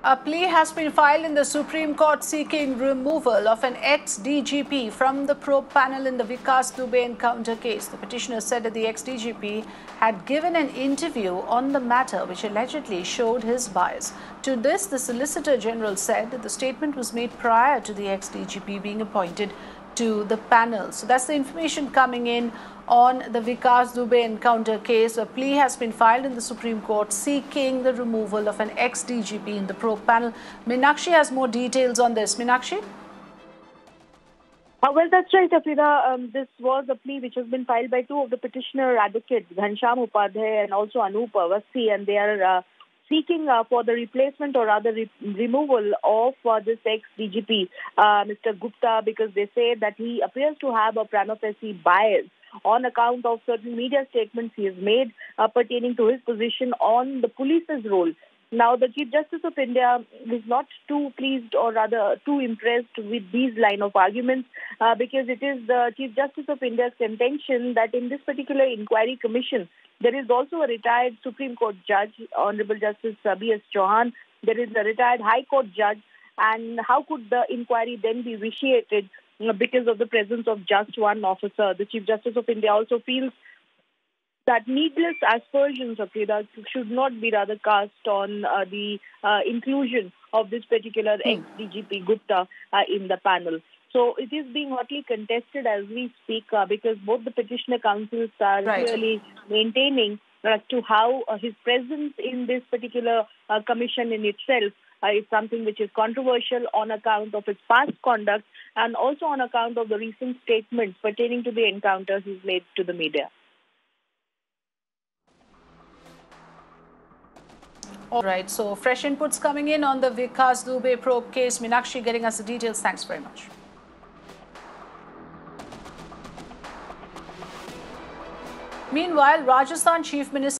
A plea has been filed in the Supreme Court seeking removal of an ex-DGP from the probe panel in the Vikas Dubey encounter case. The petitioner said that the ex-DGP had given an interview on the matter which allegedly showed his bias. To this, the Solicitor General said that the statement was made prior to the ex-DGP being appointed to the panel. So that's the information coming in on the Vikas Dubey encounter case. A plea has been filed in the Supreme Court seeking the removal of an ex-DGP in the probe panel. Meenakshi has more details on this. Meenakshi? Well, that's right, Afrida. This was a plea which has been filed by two of the petitioner advocates, Ghanshyam Upadhyay and also Anup Awasthi, and they are seeking for the replacement or rather removal of this ex-DGP, Mr. Gupta, because they say that he appears to have a prima facie bias on account of certain media statements he has made pertaining to his position on the police's role. Now, the Chief Justice of India is not too pleased or rather too impressed with these line of arguments because it is the Chief Justice of India's contention that in this particular inquiry commission, there is also a retired Supreme Court judge, Honorable Justice B.S. Chauhan. There is a retired High Court judge. And how could the inquiry then be vitiated because of the presence of just one officer? The Chief Justice of India also feels that needless aspersions of Afrida should not be rather cast on the inclusion of this particular ex-DGP Gupta in the panel. So it is being hotly contested as we speak because both the petitioner councils are really maintaining as to how his presence in this particular commission in itself is something which is controversial on account of his past conduct and also on account of the recent statements pertaining to the encounters he's made to the media. All right, so fresh inputs coming in on the Vikas Dubey probe case. Meenakshi getting us the details. Thanks very much. Meanwhile, Rajasthan Chief Minister